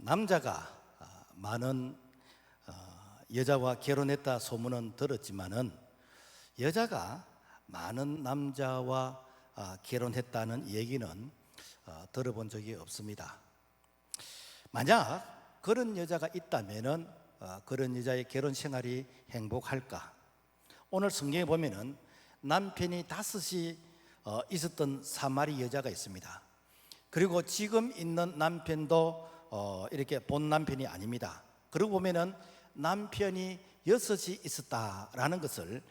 남자가 많은 여자와 결혼했다 소문은 들었지만은 여자가 많은 남자와 결혼했다는 얘기는 들어본 적이 없습니다. 만약 그런 여자가 있다면은 그런 여자의 결혼 생활이 행복할까? 오늘 성경에 보면은 남편이 5이 있었던 사마리 여자가 있습니다. 그리고 지금 있는 남편도 이렇게 본 남편이 아닙니다. 그러고 보면은 남편이 6이 있었다라는 것을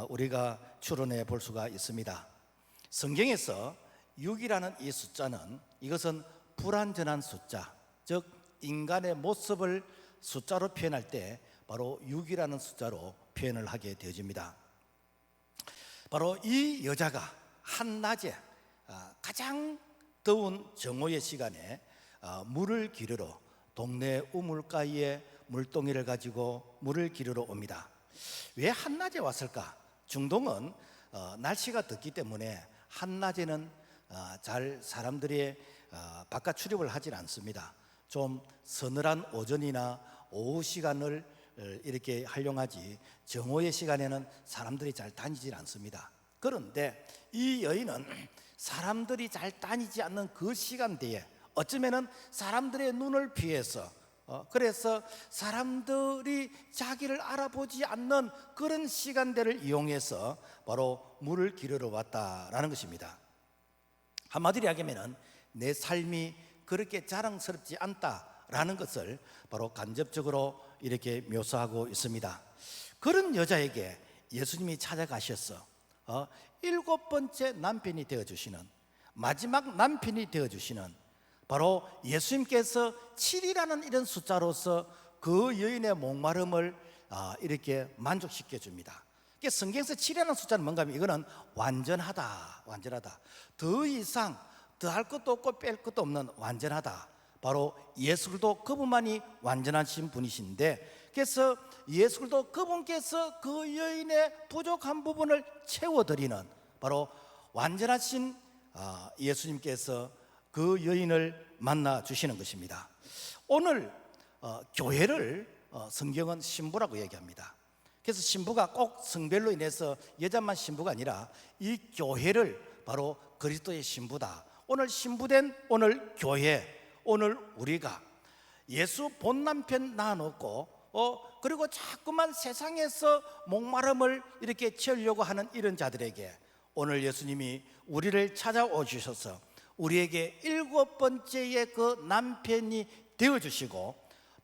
우리가 추론해 볼 수가 있습니다. 성경에서 6이라는 이 숫자는 이것은 불완전한 숫자, 즉 인간의 모습을 숫자로 표현할 때 바로 6이라는 숫자로 표현을 하게 되어집니다. 바로 이 여자가 한낮에 가장 더운 정오의 시간에 물을 기르러 동네 우물가에 물동이를 가지고 물을 기르러 옵니다. 왜 한낮에 왔을까? 중동은 날씨가 덥기 때문에 한낮에는 잘 사람들이 바깥 출입을 하진 않습니다. 좀 서늘한 오전이나 오후 시간을 이렇게 활용하지 정오의 시간에는 사람들이 잘 다니질 않습니다. 그런데 이 여인은 사람들이 잘 다니지 않는 그 시간대에 어쩌면은 사람들의 눈을 피해서 그래서 사람들이 자기를 알아보지 않는 그런 시간대를 이용해서 바로 물을 기르러 왔다라는 것입니다. 한마디로 이야기하면은 내 삶이 그렇게 자랑스럽지 않다라는 것을 바로 간접적으로 이렇게 묘사하고 있습니다. 그런 여자에게 예수님이 찾아가셔서 7번째 남편이 되어주시는, 마지막 남편이 되어주시는 바로 예수님께서 7이라는 이런 숫자로서 그 여인의 목마름을 이렇게 만족시켜 줍니다. 성경에서 7이라는 숫자는 뭔가 하면 이거는 완전하다, 완전하다. 더 이상 더할 것도 없고 뺄 것도 없는 완전하다. 바로 예수 그리스도 그분만이 완전하신 분이신데, 그래서 예수 그리스도 그분께서 그 여인의 부족한 부분을 채워드리는 바로 완전하신 예수님께서 그 여인을 만나 주시는 것입니다. 오늘 교회를 성경은 신부라고 얘기합니다. 그래서 신부가 꼭 성별로 인해서 여자만 신부가 아니라 이 교회를 바로 그리스도의 신부다. 오늘 신부된 오늘 교회, 오늘 우리가 예수 본 남편 낳아놓고 그리고 자꾸만 세상에서 목마름을 이렇게 채우려고 하는 이런 자들에게 오늘 예수님이 우리를 찾아오셔서 우리에게 7번째의 그 남편이 되어주시고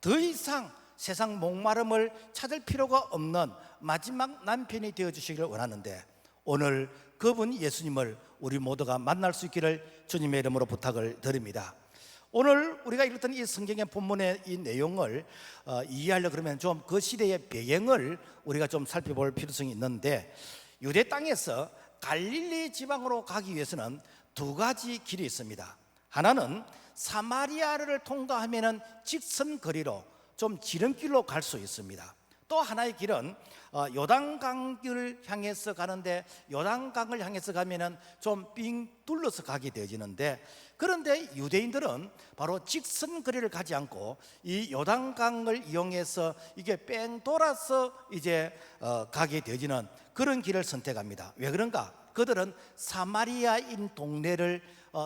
더 이상 세상 목마름을 찾을 필요가 없는 마지막 남편이 되어주시기를 원하는데, 오늘 그분 예수님을 우리 모두가 만날 수 있기를 주님의 이름으로 부탁을 드립니다. 오늘 우리가 읽었던 이 성경의 본문의 이 내용을 이해하려고 그러면 좀 그 시대의 배경을 우리가 좀 살펴볼 필요성이 있는데, 유대 땅에서 갈릴리 지방으로 가기 위해서는 2가지 길이 있습니다. 하나는 사마리아를 통과하면 직선 거리로 좀 지름길로 갈 수 있습니다. 또 하나의 길은 요단강을 향해서 가는데, 요단강을 향해서 가면은 좀 삥 둘러서 가게 되어지는데, 그런데 유대인들은 바로 직선 거리를 가지 않고 이 요단강을 이용해서 이게 뺑 돌아서 이제 가게 되어지는 그런 길을 선택합니다. 왜 그런가? 그들은 사마리아인 동네를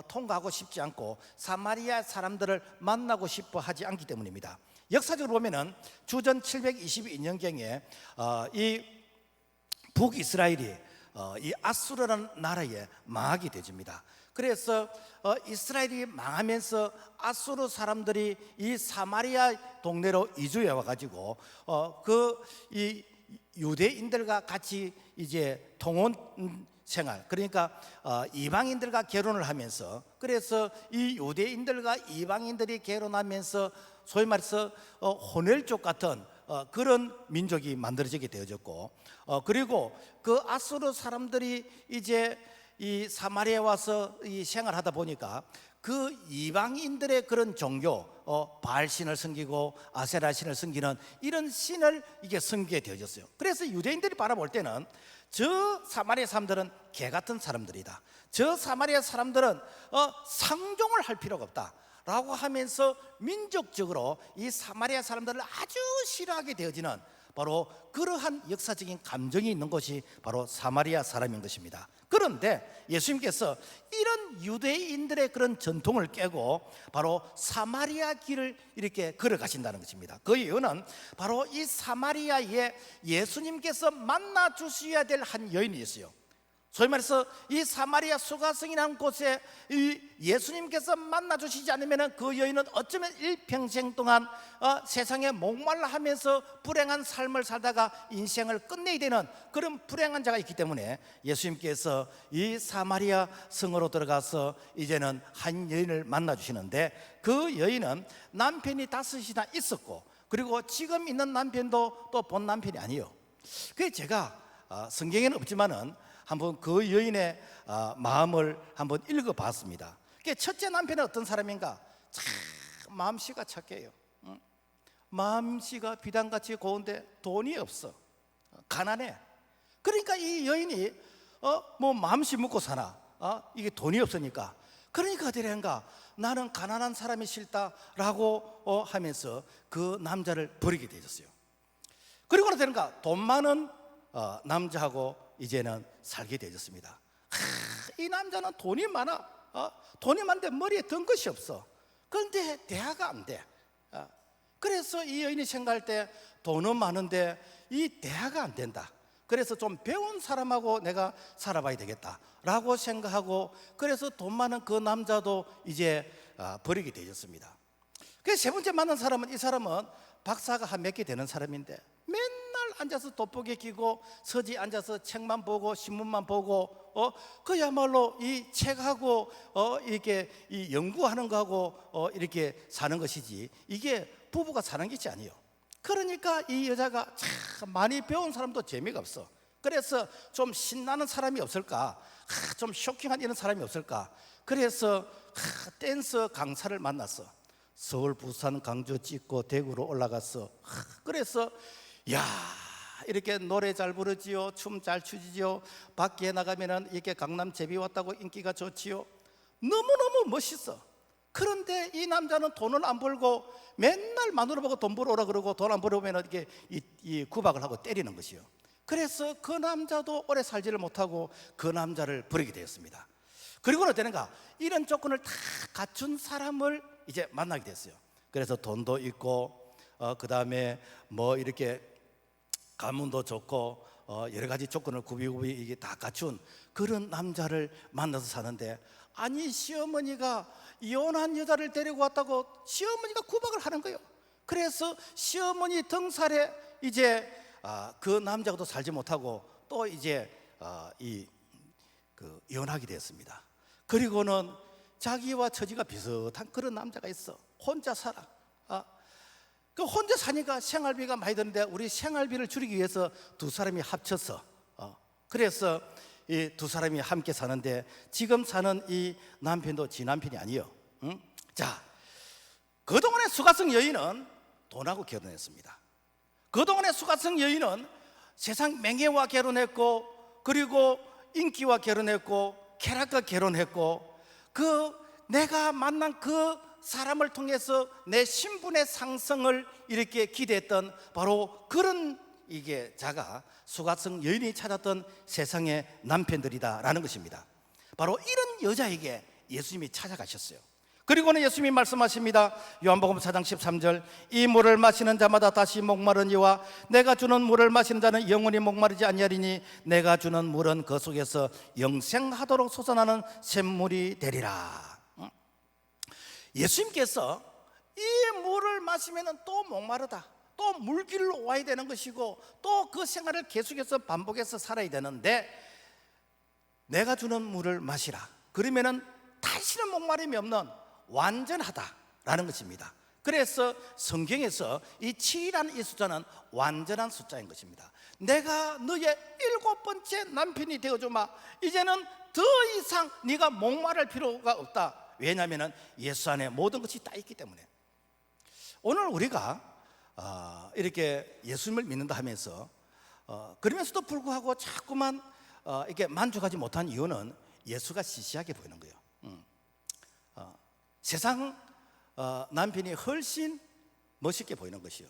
통과하고 싶지 않고 사마리아 사람들을 만나고 싶어 하지 않기 때문입니다. 역사적으로 보면은 주전 722년경에 이 북이스라엘이 이 아수르라는 나라에 망하게 되집니다. 그래서 이스라엘이 망하면서 아수르 사람들이 이 사마리아 동네로 이주해 와가지고 이 유대인들과 같이 이제 통혼 생활, 그러니까 이방인들과 결혼을 하면서, 그래서 이 유대인들과 이방인들이 결혼하면서 소위 말해서 혼혈족 같은 그런 민족이 만들어지게 되어졌고, 그리고 그 아수르 사람들이 이제 이 사마리아에 와서 이 생활하다 보니까 그 이방인들의 그런 종교, 바알신을 섬기고 아세라 신을 섬기는 이런 신을 이게 섬기게 되어졌어요. 그래서 유대인들이 바라볼 때는 저 사마리아 사람들은 개 같은 사람들이다. 저 사마리아 사람들은 상종을 할 필요가 없다. 라고 하면서 민족적으로 이 사마리아 사람들을 아주 싫어하게 되어지는 바로 그러한 역사적인 감정이 있는 것이 바로 사마리아 사람인 것입니다. 그런데 예수님께서 이런 유대인들의 그런 전통을 깨고 바로 사마리아 길을 이렇게 걸어가신다는 것입니다. 그 이유는 바로 이 사마리아에 예수님께서 만나 주셔야 될 한 여인이 있어요. 소위 말해서 이 사마리아 수가성이라는 곳에 이 예수님께서 만나 주시지 않으면 그 여인은 어쩌면 일평생 동안 세상에 목말라 하면서 불행한 삶을 살다가 인생을 끝내야 되는 그런 불행한 자가 있기 때문에 예수님께서 이 사마리아 성으로 들어가서 이제는 한 여인을 만나 주시는데, 그 여인은 남편이 5이나 있었고, 그리고 지금 있는 남편도 또 본 남편이 아니에요. 그래서 제가 성경에는 없지만은 한번 그 여인의 마음을 한번 읽어봤습니다. 첫째 남편은 어떤 사람인가? 참 마음씨가 착해요. 마음씨가 비단같이 고운데 돈이 없어. 가난해. 그러니까 이 여인이 뭐 마음씨 먹고 사나? 이게 돈이 없으니까. 그러니까 어디란가? 나는 가난한 사람이 싫다라고 하면서 그 남자를 버리게 되었어요. 그리고는 되는가? 돈 많은 남자하고 이제는 살게 되었습니다. 이 남자는 돈이 많아. 돈이 많은데 머리에 든 것이 없어. 그런데 대화가 안 돼. 그래서 이 여인이 생각할 때 돈은 많은데 이 대화가 안 된다. 그래서 좀 배운 사람하고 내가 살아봐야 되겠다라고 생각하고, 그래서 돈 많은 그 남자도 이제 버리게 되었습니다. 그래서 세 번째 만난 사람은, 이 사람은 박사가 한 몇 개 되는 사람인데 맨날 앉아서 돋보기 끼고 서지 앉아서 책만 보고 신문만 보고 그야말로 이 책하고 이렇게 이 연구하는 거하고 이렇게 사는 것이지, 이게 부부가 사는 것이 아니에요. 그러니까 이 여자가 참 많이 배운 사람도 재미가 없어. 그래서 좀 신나는 사람이 없을까, 좀 쇼킹한 이런 사람이 없을까. 그래서 댄서 강사를 만났어. 서울, 부산, 광주 찍고 대구로 올라갔어. 그래서 야, 이렇게 노래 잘 부르지요, 춤 잘 추지요, 밖에 나가면은 이렇게 강남 제비 왔다고 인기가 좋지요. 너무너무 멋있어. 그런데 이 남자는 돈을 안 벌고 맨날 마누라 보고 돈 벌어오라 그러고, 돈 안 벌어오면 이렇게 이 구박을 하고 때리는 것이요. 그래서 그 남자도 오래 살지를 못하고 그 남자를 버리게 되었습니다. 그리고는 되는가? 이런 조건을 다 갖춘 사람을 이제 만나게 됐어요. 그래서 돈도 있고 그 다음에 뭐 이렇게 가문도 좋고 여러 가지 조건을 구비구비 이게 다 갖춘 그런 남자를 만나서 사는데, 아니 시어머니가 이혼한 여자를 데리고 왔다고 시어머니가 구박을 하는 거예요. 그래서 시어머니 등살에 이제 그 남자하고도 살지 못하고 또 이제 이혼하게 되었습니다. 그리고는 자기와 처지가 비슷한 그런 남자가 있어. 혼자 살아. 그 혼자 사니까 생활비가 많이 드는데, 우리 생활비를 줄이기 위해서 두 사람이 합쳐서 그래서 이 두 사람이 함께 사는데, 지금 사는 이 남편도 지 남편이 아니에요. 자, 그동안의 수가성 여인은 돈하고 결혼했습니다. 그동안의 수가성 여인은 세상 명예와 결혼했고, 그리고 인기와 결혼했고, 쾌락과 결혼했고, 내가 만난 그 사람을 통해서 내 신분의 상승을 이렇게 기대했던 바로 그런 이게 자가 수가성 여인이 찾았던 세상의 남편들이다라는 것입니다. 바로 이런 여자에게 예수님이 찾아가셨어요. 그리고는 예수님이 말씀하십니다. 요한복음 4장 13절, 이 물을 마시는 자마다 다시 목마르니와 내가 주는 물을 마시는 자는 영원히 목마르지 아니하리니 내가 주는 물은 그 속에서 영생하도록 솟아나는 샘물이 되리라. 예수님께서 이 물을 마시면 또 목마르다, 또 물길로 와야 되는 것이고, 또 그 생활을 계속해서 반복해서 살아야 되는데, 내가 주는 물을 마시라. 그러면은 다시는 목마름이 없는 완전하다라는 것입니다. 그래서 성경에서 이 7이라는 이 숫자는 완전한 숫자인 것입니다. 내가 너의 7번째 남편이 되어주마. 이제는 더 이상 네가 목마를 필요가 없다. 왜냐하면 예수 안에 모든 것이 다 있기 때문에. 오늘 우리가 이렇게 예수님을 믿는다 하면서 그러면서도 불구하고 자꾸만 이렇게 만족하지 못한 이유는 예수가 시시하게 보이는 거예요. 세상 남편이 훨씬 멋있게 보이는 것이요.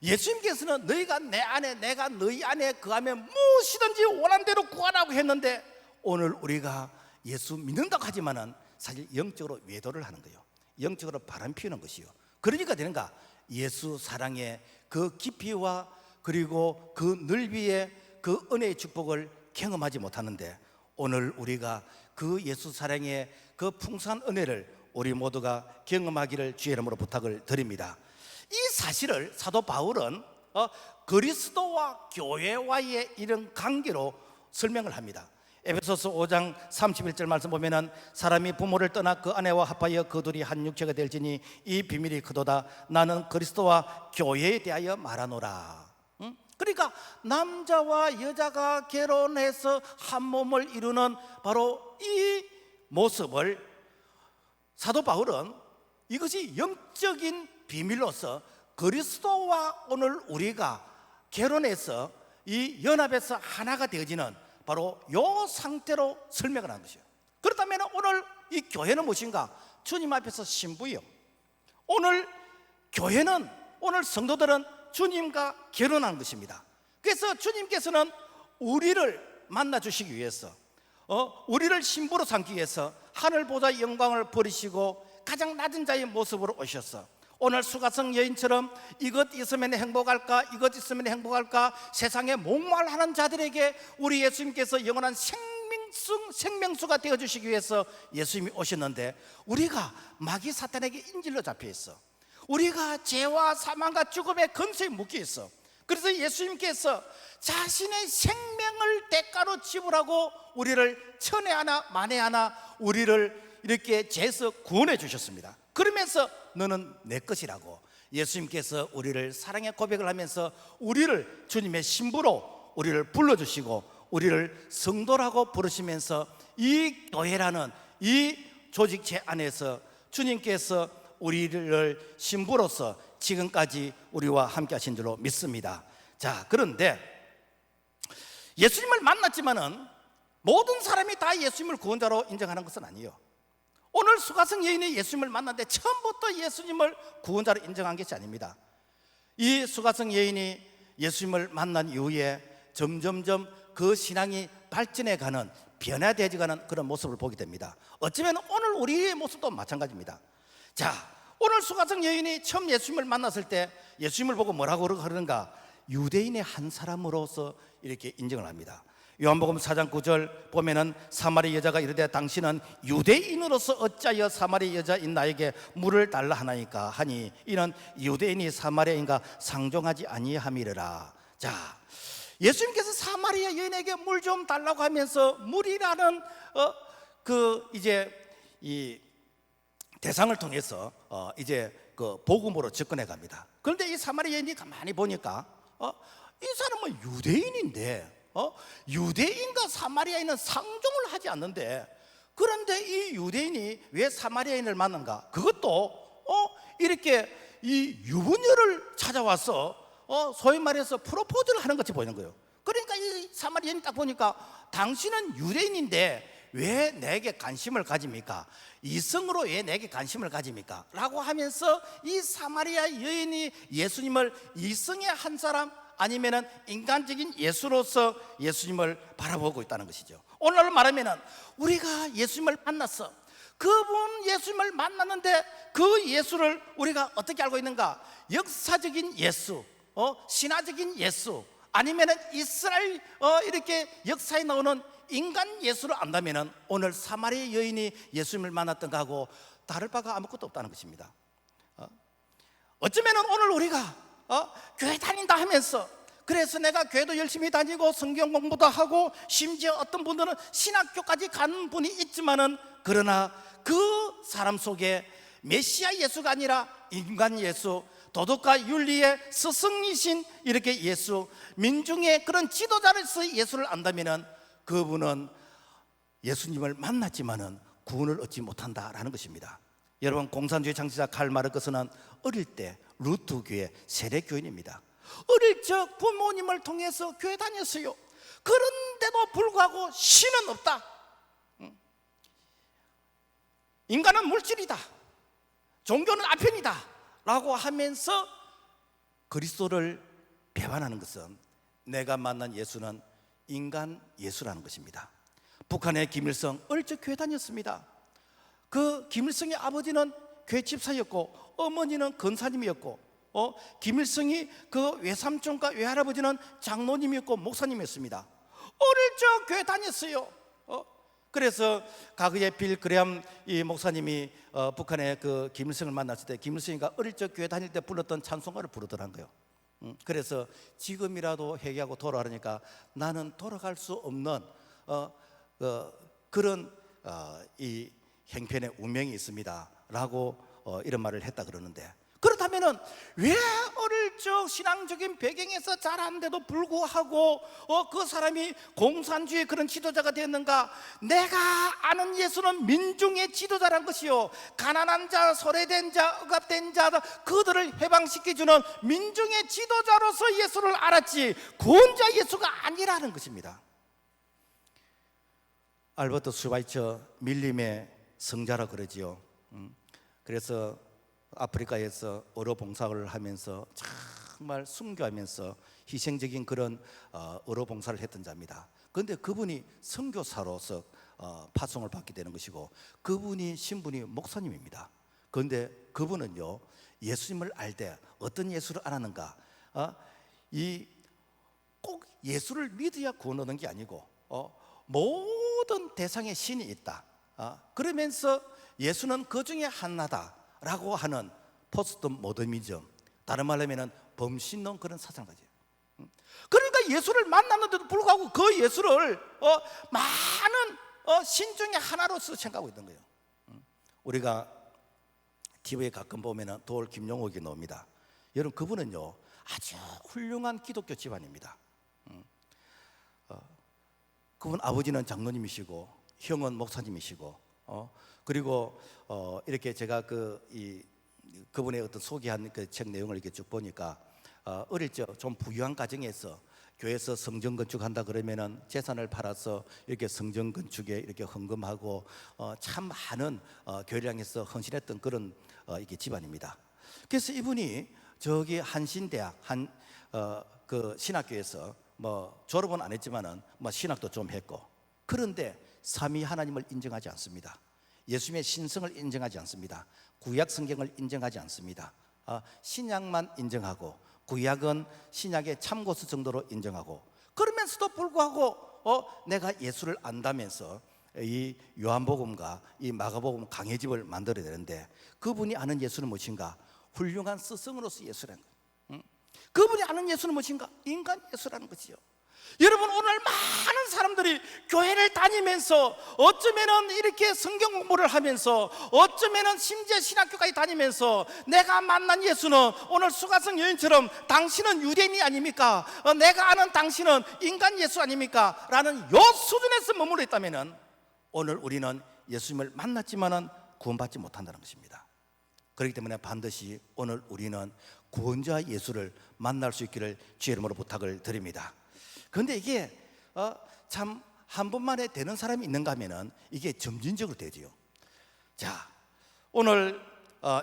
예수님께서는 너희가 내 안에 내가 너희 안에 거하면 무엇이든지 원하는 대로 구하라고 했는데 오늘 우리가 예수 믿는다고 하지만은 사실 영적으로 외도를 하는 거예요. 영적으로 바람 피우는 것이요. 그러니까 되는가? 예수 사랑의 그 깊이와 그리고 그 넓이의 그 은혜의 축복을 경험하지 못하는데 오늘 우리가 그 예수 사랑의 그 풍성한 은혜를 우리 모두가 경험하기를 주의 이름으로 부탁을 드립니다. 이 사실을 사도 바울은 그리스도와 교회와의 이런 관계로 설명을 합니다. 에베소서 5장 31절 말씀 보면은 사람이 부모를 떠나 그 아내와 합하여 그 둘이 한 육체가 될지니 이 비밀이 크도다. 나는 그리스도와 교회에 대하여 말하노라. 그러니까 남자와 여자가 결혼해서 한 몸을 이루는 바로 이 모습을 사도 바울은 이것이 영적인 비밀로서 그리스도와 오늘 우리가 결혼해서 이 연합에서 하나가 되어지는 바로 이 상태로 설명을 한 것이에요. 그렇다면 오늘 이 교회는 무엇인가? 주님 앞에서 신부요. 오늘 교회는, 오늘 성도들은 주님과 결혼한 것입니다. 그래서 주님께서는 우리를 만나 주시기 위해서 우리를 신부로 삼기 위해서 하늘 보좌 영광을 버리시고 가장 낮은 자의 모습으로 오셨어. 오늘 수가성 여인처럼 이것 있으면 행복할까, 이것 있으면 행복할까, 세상에 목말하는 자들에게 우리 예수님께서 영원한 생명수가 되어주시기 위해서 예수님이 오셨는데 우리가 마귀 사탄에게 인질로 잡혀 있어. 우리가 죄와 사망과 죽음의 근세에 묶여 있어. 그래서 예수님께서 자신의 생명을 대가로 지불하고 우리를 천에 하나 만에 하나 우리를 이렇게 죄에서 구원해 주셨습니다. 그러면서 너는 내 것이라고 예수님께서 우리를 사랑의 고백을 하면서 우리를 주님의 신부로 우리를 불러주시고 우리를 성도라고 부르시면서 이 교회라는 이 조직체 안에서 주님께서 우리를 신부로서 지금까지 우리와 함께 하신 줄로 믿습니다. 자, 그런데 예수님을 만났지만은 모든 사람이 다 예수님을 구원자로 인정하는 것은 아니에요. 오늘 수가성 여인이 예수님을 만났는데 처음부터 예수님을 구원자로 인정한 것이 아닙니다. 이 수가성 여인이 예수님을 만난 이후에 점점점 그 신앙이 발전해가는, 변화되어가는 그런 모습을 보게 됩니다. 어쩌면 오늘 우리의 모습도 마찬가지입니다. 자, 오늘 수가성 여인이 처음 예수님을 만났을 때 예수님을 보고 뭐라고 그러는가? 유대인의 한 사람으로서 이렇게 인정을 합니다. 요한복음 4장 9절 보면은 사마리 여자가 이르되 당신은 유대인으로서 어찌하여 사마리 여자인 나에게 물을 달라 하나이까 하니 이는 유대인이 사마리아인과 상종하지 아니함이라. 자, 예수님께서 사마리아 여인에게 물 좀 달라고 하면서 물이라는 이제 이 대상을 통해서 이제 그 복음으로 접근해 갑니다. 그런데 이 사마리아 여인이 가만히 보니까 이 사람은 유대인인데 유대인과 사마리아인은 상종을 하지 않는데 그런데 이 유대인이 왜 사마리아인을 만난가? 그것도 이렇게 이 유부녀를 찾아와서 소위 말해서 프로포즈를 하는 것이 보이는 거예요. 그러니까 이 사마리아인이 딱 보니까 당신은 유대인인데 왜 내게 관심을 가집니까? 이성으로 왜 내게 관심을 가집니까? 라고 하면서 이 사마리아 여인이 예수님을 이성의 한 사람 아니면은 인간적인 예수로서 예수님을 바라보고 있다는 것이죠. 오늘 말하면은 우리가 예수님을 만났어. 그분 예수님을 만났는데 그 예수를 우리가 어떻게 알고 있는가? 역사적인 예수, 신화적인 예수, 아니면은 이스라엘 이렇게 역사에 나오는 인간 예수를 안다면은 오늘 사마리아 여인이 예수님을 만났던 거하고 다를 바가 아무것도 없다는 것입니다. 어쩌면은 오늘 우리가 교회 다닌다 하면서 그래서 내가 교회도 열심히 다니고 성경 공부도 하고 심지어 어떤 분들은 신학교까지 간 분이 있지만은 그러나 그 사람 속에 메시아 예수가 아니라 인간 예수, 도덕과 윤리의 스승이신 이렇게 예수, 민중의 그런 지도자로서 예수를 안다면은 그분은 예수님을 만났지만은 구원을 얻지 못한다라는 것입니다. 여러분, 공산주의 창시자 칼 마르크스는 어릴 때 루트 교회 세례 교인입니다. 어릴 적 부모님을 통해서 교회 다녔어요. 그런데도 불구하고 신은 없다. 인간은 물질이다. 종교는 아편이다 라고 하면서 그리스도를 배반하는 것은 내가 만난 예수는 인간 예수라는 것입니다. 북한의 김일성 어릴 적 교회 다녔습니다. 그 김일성의 아버지는 교회 집사였고 어머니는 권사님이었고 김일성이 그 외삼촌과 외할아버지는 장로님이었고 목사님이었습니다. 어릴 적 교회 다녔어요. 그래서 과거에 빌 그레엄 이 목사님이 북한의 그 김일성을 만났을 때 김일성이가 어릴 적 교회 다닐 때 불렀던 찬송가를 부르더란 거예요. 그래서 지금이라도 회개하고 돌아가니까 나는 돌아갈 수 없는 그런 이 형편의 운명이 있습니다 라고 이런 말을 했다 그러는데, 그렇다면은 왜 어릴 적 신앙적인 배경에서 자랐는데도 불구하고 그 사람이 공산주의 그런 지도자가 되었는가? 내가 아는 예수는 민중의 지도자란 것이요, 가난한 자, 소외된 자, 억압된 자 그들을 해방시켜주는 민중의 지도자로서 예수를 알았지 구원자 예수가 아니라는 것입니다. 알버트 슈바이처 밀림의 성자라 그러지요. 그래서 아프리카에서 어로 봉사를 하면서 정말 순교하면서 희생적인 그런 어로 봉사를 했던 자입니다. 그런데 그분이 선교사로서 파송을 받게 되는 것이고, 그분이 신분이 목사님입니다. 그런데 그분은요, 예수님을 알 때 어떤 예수를 알았는가? 꼭 예수를 믿어야 구원 얻는 게 아니고 모든 대상에 신이 있다. 그러면서 예수는 그 중에 하나다라고 하는 포스트 모더니즘, 다른 말로 하면 범신론 그런 사상가지. 그러니까 예수를 만났는데도 불구하고 그 예수를 많은 신 중에 하나로서 생각하고 있던 거예요. 우리가 TV에 가끔 보면 돌 김용옥이 나옵니다. 여러분, 그분은요 아주 훌륭한 기독교 집안입니다. 그분 아버지는 장로님이시고 형은 목사님이시고 그리고 이렇게 제가 그분의 어떤 소개한 그 책 내용을 이렇게 쭉 보니까 어릴 적 좀 부유한 가정에서 교회에서 성전 건축한다 그러면은 재산을 팔아서 이렇게 성전 건축에 이렇게 헌금하고 참 많은 교회를 향해서 헌신했던 그런 이게 집안입니다. 그래서 이분이 저기 한신대학 그 신학교에서 뭐 졸업은 안 했지만은 뭐 신학도 좀 했고, 그런데 삼위 하나님을 인정하지 않습니다. 예수님의 신성을 인정하지 않습니다. 구약 성경을 인정하지 않습니다. 신약만 인정하고 구약은 신약의 참고서 정도로 인정하고, 그러면서도 불구하고 내가 예수를 안다면서 이 요한복음과 이 마가복음 강해집을 만들어야 되는데, 그분이 아는 예수는 무엇인가? 훌륭한 스승으로서 예수라는 거예요. 그분이 아는 예수는 무엇인가? 인간 예수라는 것이요. 여러분, 오늘 많은 사람들이 교회를 다니면서 어쩌면은 이렇게 성경 공부를 하면서 어쩌면은 심지어 신학교까지 다니면서 내가 만난 예수는 오늘 수가성 여인처럼 당신은 유대인이 아닙니까? 내가 아는 당신은 인간 예수 아닙니까? 라는 요 수준에서 머물러 있다면은 오늘 우리는 예수님을 만났지만은 구원받지 못한다는 것입니다. 그렇기 때문에 반드시 오늘 우리는 구원자 예수를 만날 수 있기를 주의 이름으로 부탁을 드립니다. 그런데 이게 참 한 번만에 되는 사람이 있는가 하면은 이게 점진적으로 되지요. 자, 오늘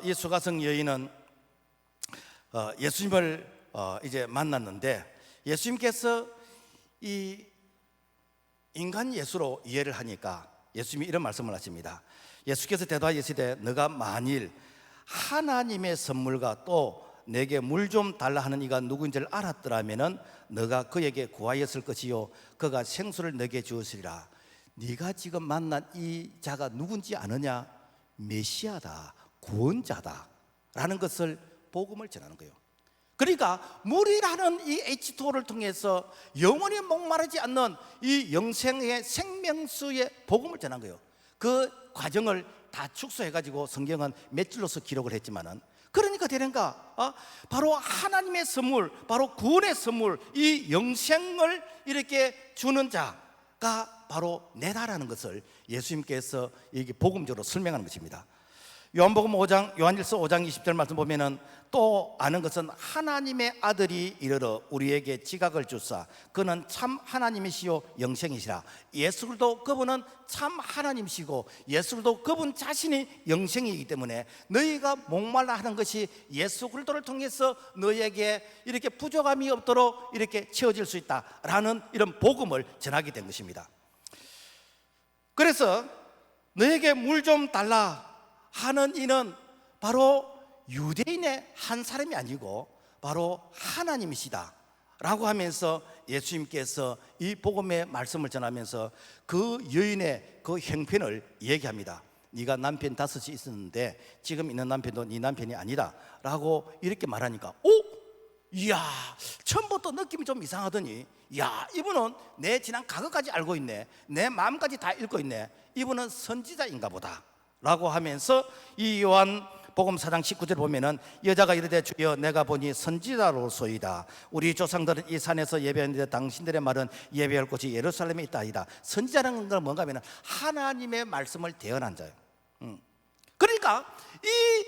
이 수가성 여인은 예수님을 이제 만났는데, 예수님께서 이 인간 예수로 이해를 하니까 예수님이 이런 말씀을 하십니다. 예수께서 대답하시되 너가 만일 하나님의 선물과 또 내게 물 좀 달라 하는 이가 누구인지를 알았더라면은 너가 그에게 구하였을 것이요 그가 생수를 너에게 주었으리라. 네가 지금 만난 이 자가 누군지 아느냐? 메시아다, 구원자다 라는 것을 복음을 전하는 거예요. 그러니까 물이라는 이 H2O를 통해서 영원히 목마르지 않는 이 영생의 생명수의 복음을 전한 거예요. 그 과정을 다 축소해가지고 성경은 몇 줄로서 기록을 했지만은, 그러니까 되는가? 바로 하나님의 선물, 바로 구원의 선물, 이 영생을 이렇게 주는 자가 바로 내다라는 것을 예수님께서 이게 복음적으로 설명하는 것입니다. 요한복음 5장 요한일서 5장 20절 말씀 보면은 또 아는 것은 하나님의 아들이 이르러 우리에게 지각을 주사 그는 참 하나님이시요 영생이시라. 예수 그리스도 그분은 참 하나님이시고 예수 그리스도 그분 자신이 영생이기 때문에 너희가 목말라 하는 것이 예수 그리스도를 통해서 너희에게 이렇게 부족함이 없도록 이렇게 채워질 수 있다라는 이런 복음을 전하게 된 것입니다. 그래서 너에게 물 좀 달라 하는 이는 바로 유대인의 한 사람이 아니고 바로 하나님이시다 라고 하면서 예수님께서 이 복음의 말씀을 전하면서 그 여인의 그 형편을 얘기합니다. 네가 남편 5이 있었는데 지금 있는 남편도 네 남편이 아니다 라고 이렇게 말하니까 이야, 처음부터 느낌이 좀 이상하더니 야, 이분은 내 지난 과거까지 알고 있네, 내 마음까지 다 읽고 있네, 이분은 선지자인가 보다 라고 하면서 이 요한복음 4장 19절 보면은 여자가 이르되 주여 내가 보니 선지자로소이다. 우리 조상들은 이 산에서 예배했는데 당신들의 말은 예배할 곳이 예루살렘에 있다이다. 선지자라는 건 뭔가 하면 하나님의 말씀을 대언한 자예요. 그러니까 이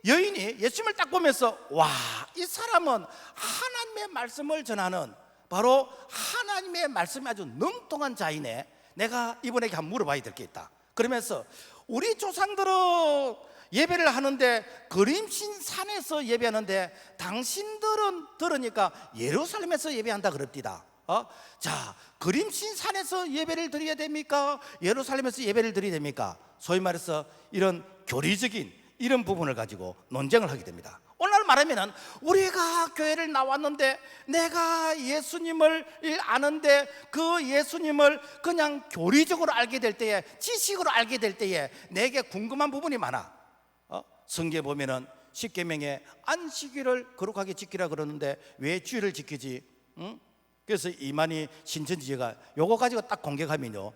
여인이 예수님을 딱 보면서 와, 이 사람은 하나님의 말씀을 전하는 바로 하나님의 말씀이 아주 능통한 자이네. 내가 이분에게 한번 물어봐야 될 게 있다. 그러면서 우리 조상들은 예배를 하는데 그림신 산에서 예배하는데 당신들은 들으니까 예루살렘에서 예배한다 그럽디다. 자, 그림신 산에서 예배를 드려야 됩니까? 예루살렘에서 예배를 드려야 됩니까? 소위 말해서 이런 교리적인 이런 부분을 가지고 논쟁을 하게 됩니다. 오늘 말하면은 우리가 교회를 나왔는데 내가 예수님을 아는데 그 예수님을 그냥 교리적으로 알게 될 때에, 지식으로 알게 될 때에 내게 궁금한 부분이 많아. 성경에 보면은 십계명에 안식일을 거룩하게 지키라 그러는데 왜 주일을 지키지? 그래서 이만희 신천지가 요거 가지고 딱 공격하면요,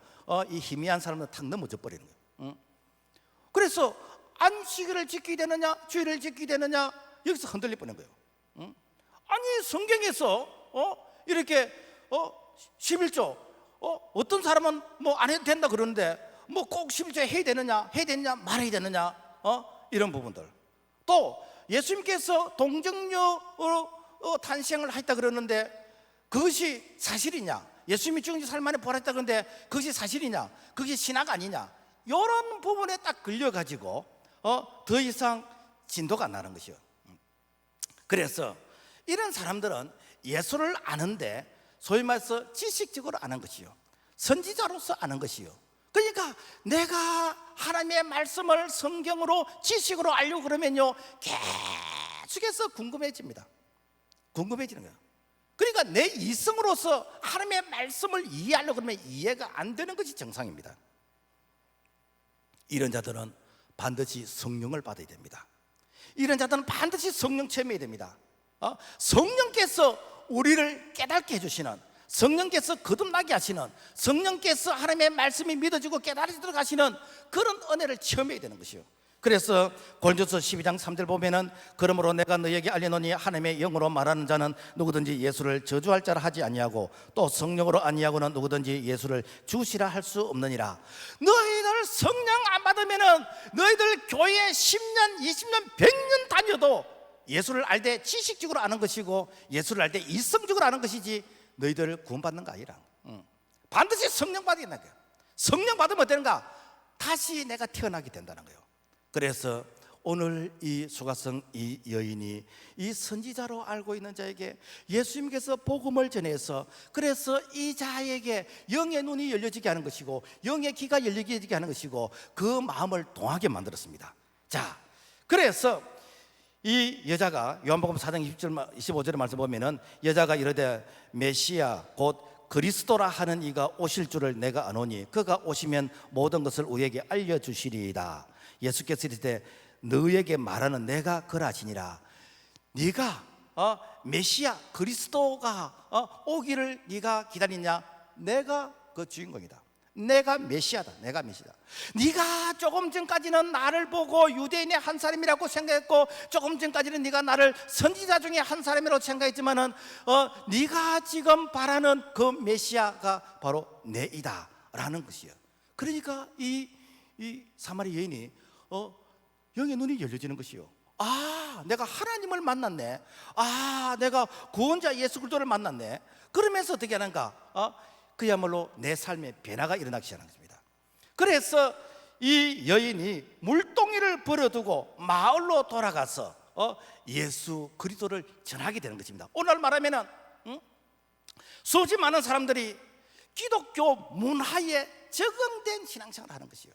이 희미한 사람은 탁 넘어져 버리는 거예요. 그래서 안식일을 지키게 되느냐 주일을 지키게 되느냐 여기서 흔들릴 뻔한 거예요. 아니 성경에서 이렇게 11조 어떤 사람은 뭐 안 해도 된다 그러는데 뭐 꼭 11조 해야 되느냐 말아야 되느냐 이런 부분들. 또 예수님께서 동정녀로 탄생을 했다 그러는데 그것이 사실이냐, 예수님이 죽은 지 3일 만에 부활했다 그러는데 그것이 사실이냐, 그것이 신학 아니냐, 이런 부분에 딱 걸려가지고 더 이상 진도가 안 나는 것이요. 그래서 이런 사람들은 예수를 아는데 소위 말해서 지식적으로 아는 것이요, 선지자로서 아는 것이요. 그러니까 내가 하나님의 말씀을 성경으로 지식으로 알려고 그러면요 계속해서 궁금해집니다. 궁금해지는 거예요. 그러니까 내 이성으로서 하나님의 말씀을 이해하려고 그러면 이해가 안 되는 것이 정상입니다. 이런 자들은 반드시 성령을 받아야 됩니다. 이런 자들은 반드시 성령 체험해야 됩니다. 성령께서 우리를 깨닫게 해주시는, 성령께서 거듭나게 하시는, 성령께서 하나님의 말씀이 믿어지고 깨달아지도록 하시는 그런 은혜를 체험해야 되는 것이요. 그래서 고린도서 12장 3절 보면은 그러므로 내가 너희에게 알려노니 하나님의 영으로 말하는 자는 누구든지 예수를 저주할 자라 하지 아니하고 또 성령으로 아니하고는 누구든지 예수를 주시라 할 수 없느니라. 너희들 성령 안 받으면은 너희들 교회 10년 20년 100년 다녀도 예수를 알 때 지식적으로 아는 것이고 예수를 알 때 이성적으로 아는 것이지 너희들 구원받는 거 아니라. 반드시 성령 받아야 된다. 성령 받으면 어떠는가? 다시 내가 태어나게 된다는 거예요. 그래서 오늘 이 수가성 이 여인이 이 선지자로 알고 있는 자에게 예수님께서 복음을 전해서 그래서 이 자에게 영의 눈이 열려지게 하는 것이고 영의 귀가 열리게 하는 것이고 그 마음을 동하게 만들었습니다. 자, 그래서 이 여자가 요한복음 4장 25절의 말씀 보면은 여자가 이르되 메시아 곧 그리스도라 하는 이가 오실 줄을 내가 아노니 그가 오시면 모든 것을 우리에게 알려주시리이다. 예수께서 이르되 너에게 말하는 내가 그라시니라. 네가 메시아 그리스도가 오기를 네가 기다리냐? 내가 그 주인공이다. 내가 메시아다. 내가 메시아다. 네가 조금 전까지는 나를 보고 유대인의 한 사람이라고 생각했고 조금 전까지는 네가 나를 선지자 중에 한 사람이라고 생각했지만은 네가 지금 바라는 그 메시아가 바로 내이다 라는 것이에요. 그러니까 이 사마리 여인이 영의 눈이 열려지는 것이요. 아, 내가 하나님을 만났네. 아, 내가 구원자 예수 그리스도를 만났네. 그러면서 어떻게 하는가? 그야말로 내 삶에 변화가 일어나기 시작하는 것입니다. 그래서 이 여인이 물동이를 버려두고 마을로 돌아가서 예수 그리스도를 전하게 되는 것입니다. 오늘 말하면은 수없이 많은 사람들이 기독교 문화에 적응된 신앙생활을 하는 것이요.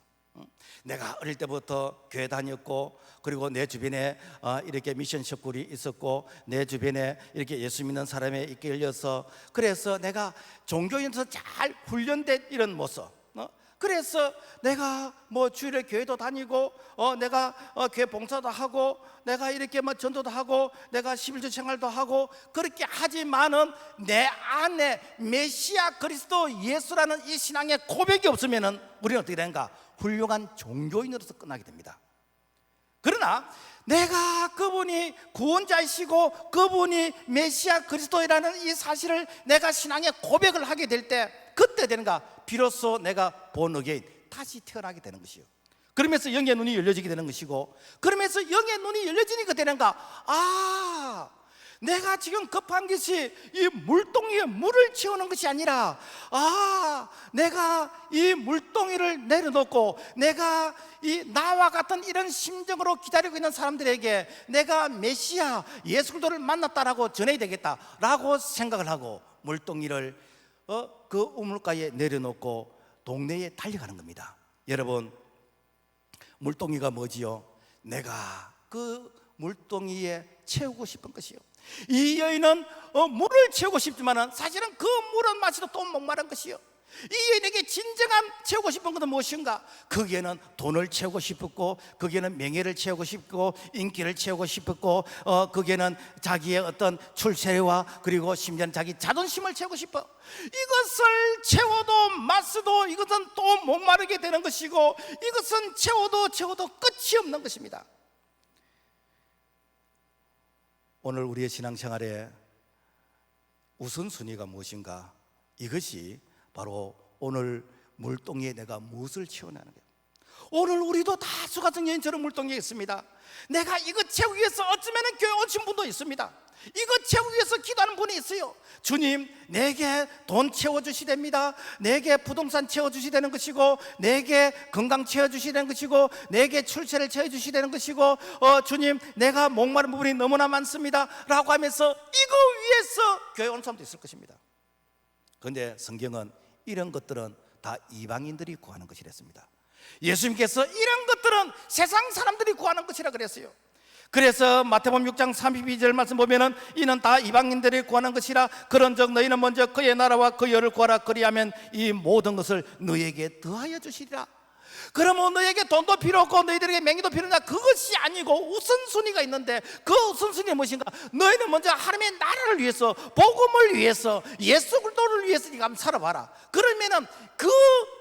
내가 어릴 때부터 교회 다녔고, 그리고 내 주변에 이렇게 미션 셔플이 있었고, 내 주변에 이렇게 예수 믿는 사람에 이끌려서, 그래서 내가 종교인에서 잘 훈련된 이런 모습, 그래서 내가 뭐 주일에 교회도 다니고, 내가 교회 봉사도 하고, 내가 이렇게 뭐 전도도 하고, 내가 11조 생활도 하고, 그렇게 하지만은 내 안에 메시아 그리스도 예수라는 이 신앙의 고백이 없으면은 우리는 어떻게 되는가? 훌륭한 종교인으로서 끝나게 됩니다. 그러나 내가 그분이 구원자이시고 그분이 메시아 그리스도라는 이 사실을 내가 신앙의 고백을 하게 될 때, 그때 되는가? 비로소 내가 본 어게인, 다시 태어나게 되는 것이요. 그러면서 영의 눈이 열려지게 되는 것이고, 그러면서 영의 눈이 열려지니까 되는가? 아, 내가 지금 급한 것이 이 물동이에 물을 채우는 것이 아니라, 내가 이 물동이를 내려놓고 내가 이 나와 같은 이런 심정으로 기다리고 있는 사람들에게 내가 메시아 예수 그리스도를 만났다라고 전해야 되겠다라고 생각을 하고 물동이를 그 우물가에 내려놓고 동네에 달려가는 겁니다. 여러분, 물동이가 뭐지요? 내가 그 물동이에 채우고 싶은 것이요. 이 여인은 물을 채우고 싶지만은 사실은 그 물은 마시도 또 목마른 것이요. 이 여인에게 진정한 채우고 싶은 것은 무엇인가? 거기에는 돈을 채우고 싶었고, 거기에는 명예를 채우고 싶고, 인기를 채우고 싶었고, 거기에는 자기의 어떤 출세와 그리고 심지어는 자기 자존심을 채우고 싶어. 이것을 채워도 마셔도 이것은 또 목마르게 되는 것이고, 이것은 채워도 끝이 없는 것입니다. 오늘 우리의 신앙생활에 우선순위가 무엇인가? 이것이 바로 오늘 물동이에 내가 무엇을 채워내는 거예요. 오늘 우리도 다 수가성 여인처럼 물동이에 있습니다. 내가 이것 채우기 위해서 어쩌면 교회 오신 분도 있습니다. 이것 채우기 위해서 기도하는 분이 있어요. 주님, 내게 돈 채워주시됩니다. 내게 부동산 채워주시되는 것이고, 내게 건강 채워주시되는 것이고, 내게 출세를 채워주시되는 것이고, 주님, 내가 목마른 부분이 너무나 많습니다 라고 하면서 이거 위해서 교회 오는 사람도 있을 것입니다. 그런데 성경은 이런 것들은 다 이방인들이 구하는 것이랬습니다. 예수님께서 이런 것들은 세상 사람들이 구하는 것이라 그랬어요. 그래서 마태복음 6장 32절 말씀 보면은 이는 다 이방인들이 구하는 것이라. 그런즉 너희는 먼저 그의 나라와 그 의를 구하라. 그리하면 이 모든 것을 너희에게 더하여 주시리라. 그러면 너희에게 돈도 필요 없고 너희들에게 명예도 필요 없냐? 그것이 아니고 우선순위가 있는데, 그 우선순위는 무엇인가? 너희는 먼저 하나님의 나라를 위해서, 복음을 위해서, 예수 그리스도를 위해서 네가 한번 살아봐라. 그러면은 그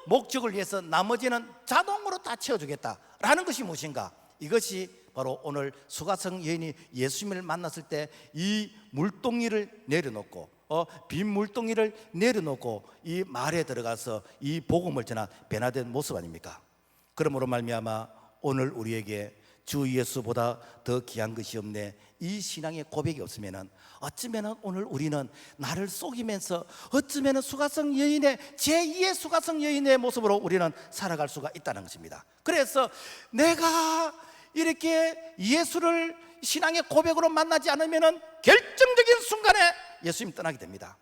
목적을 위해서 나머지는 자동으로 다 채워주겠다라는 것이 무엇인가? 이것이 바로 오늘 수가성 여인이 예수님을 만났을 때 이 물동이를 내려놓고, 빈 물동이를 내려놓고 이 말에 들어가서 이 복음을 전한 변화된 모습 아닙니까? 그러므로 말미암아 오늘 우리에게 주 예수보다 더 귀한 것이 없네, 이 신앙의 고백이 없으면은 어쩌면 오늘 우리는 나를 속이면서 어쩌면 수가성 여인의 제2의 수가성 여인의 모습으로 우리는 살아갈 수가 있다는 것입니다. 그래서 내가 이렇게 예수를 신앙의 고백으로 만나지 않으면은 결정적인 순간에 예수님 떠나게 됩니다.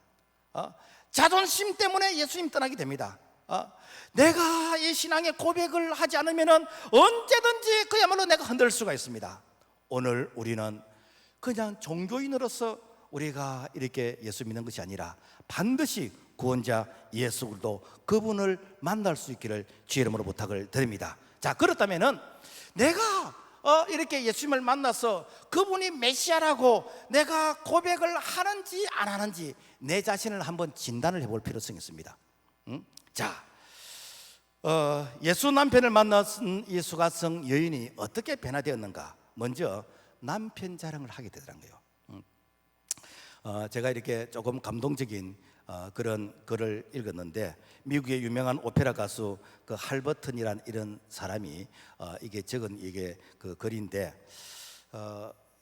자존심 때문에 예수님 떠나게 됩니다. 내가 이 신앙의 고백을 하지 않으면은 언제든지 그야말로 내가 흔들 수가 있습니다. 오늘 우리는 그냥 종교인으로서 우리가 이렇게 예수 믿는 것이 아니라 반드시 구원자 예수 그리스도 그분을 만날 수 있기를 주의 이름으로 부탁을 드립니다. 자, 그렇다면은 내가 이렇게 예수님을 만나서 그분이 메시아라고 내가 고백을 하는지 안 하는지 내 자신을 한번 진단을 해볼 필요성이 있습니다. 자, 예수 남편을 만났은 이 수가성 여인이 어떻게 변화되었는가? 먼저 남편 자랑을 하게 되더라고요. 제가 이렇게 조금 감동적인 그런 글을 읽었는데, 미국의 유명한 오페라 가수 그 할버튼이란 이런 사람이 이게 적은 이게 그 글인데,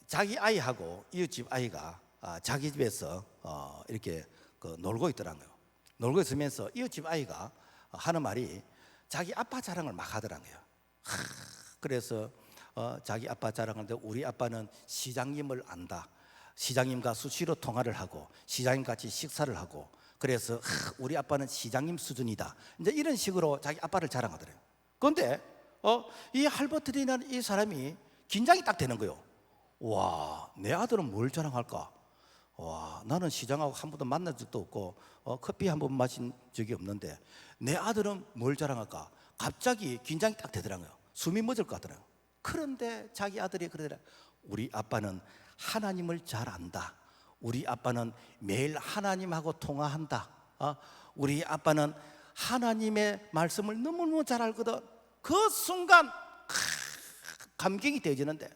자기 아이하고 이웃집 아이가 자기 집에서 이렇게 그 놀고 있더라고요. 놀고 있으면서 이웃집 아이가 하는 말이 자기 아빠 자랑을 막 하더라고요. 그래서 자기 아빠 자랑하는데, 우리 아빠는 시장님을 안다. 시장님과 수시로 통화를 하고 시장님 같이 식사를 하고, 그래서 우리 아빠는 시장님 수준이다. 이제 이런 식으로 자기 아빠를 자랑하더래요. 그런데 이 할버트리라는 이 사람이 긴장이 딱 되는 거예요. 와, 내 아들은 뭘 자랑할까? 와, 나는 시장하고 한 번도 만난 적도 없고 커피 한 번 마신 적이 없는데 내 아들은 뭘 자랑할까? 갑자기 긴장이 딱 되더라고요. 숨이 멎을 것 같더라고요. 그런데 자기 아들이 그러더라. 우리 아빠는 하나님을 잘 안다. 우리 아빠는 매일 하나님하고 통화한다. 우리 아빠는 하나님의 말씀을 너무너무 잘 알거든. 그 순간 감격이 되어지는데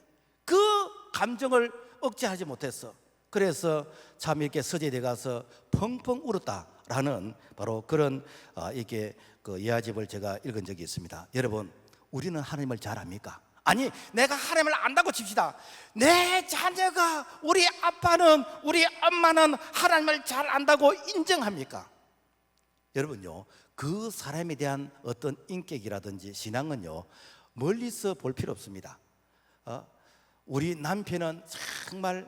그 감정을 억제하지 못했어. 그래서 참 이렇게 서재대 가서 펑펑 울었다라는 바로 그런 이렇게 그 이하집을 제가 읽은 적이 있습니다. 여러분, 우리는 하나님을 잘 압니까? 아니, 내가 하나님을 안다고 칩시다. 내 자녀가, 우리 아빠는, 우리 엄마는 하나님을 잘 안다고 인정합니까? 여러분요, 그 사람에 대한 어떤 인격이라든지 신앙은요, 멀리서 볼 필요 없습니다. 우리 남편은 정말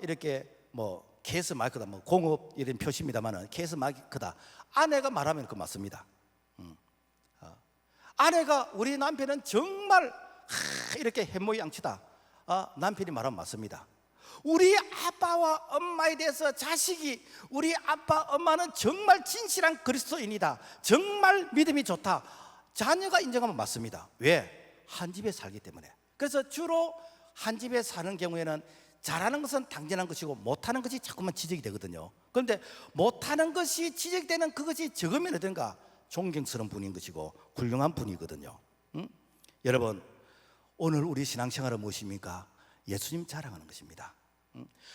이렇게 뭐 케이스 마이크다, 뭐 공업 이런 표시입니다만은 케이스 마이크다. 아내가 말하면 그 맞습니다. 아내가, 우리 남편은 정말 이렇게 햄모양치다. 남편이 말하면 맞습니다. 우리 아빠와 엄마에 대해서 자식이, 우리 아빠 엄마는 정말 진실한 그리스도인이다, 정말 믿음이 좋다, 자녀가 인정하면 맞습니다. 왜? 한 집에 살기 때문에. 그래서 주로 한 집에 사는 경우에는 잘하는 것은 당연한 것이고 못하는 것이 자꾸만 지적이 되거든요. 그런데 못하는 것이 지적되는 그것이 적으면 어떤가? 존경스러운 분인 것이고 훌륭한 분이거든요. 여러분, 오늘 우리 신앙생활은 무엇입니까? 예수님 자랑하는 것입니다.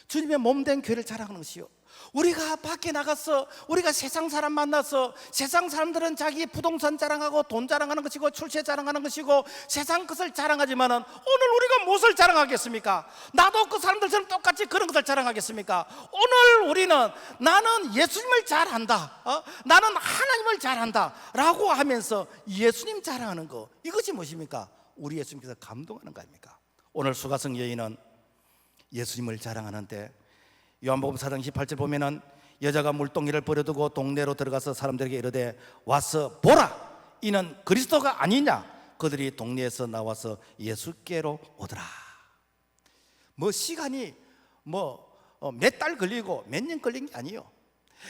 주님의 몸된 교회를 자랑하는 것이요. 우리가 밖에 나가서 우리가 세상 사람 만나서, 세상 사람들은 자기 부동산 자랑하고 돈 자랑하는 것이고 출세 자랑하는 것이고 세상 것을 자랑하지만은 오늘 우리가 무엇을 자랑하겠습니까? 나도 그 사람들처럼 똑같이 그런 것을 자랑하겠습니까? 오늘 우리는 나는 예수님을 잘 안다, 나는 하나님을 잘 안다 라고 하면서 예수님 자랑하는 거, 이것이 무엇입니까? 우리 예수님께서 감동하는 거 아닙니까? 오늘 수가성 여인은 예수님을 자랑하는데, 요한복음 4장 18절 보면은 여자가 물동이를 버려두고 동네로 들어가서 사람들에게 이르되 와서 보라, 이는 그리스도가 아니냐. 그들이 동네에서 나와서 예수께로 오더라. 뭐 시간이 몇 달 걸리고 몇 년 걸린 게 아니에요.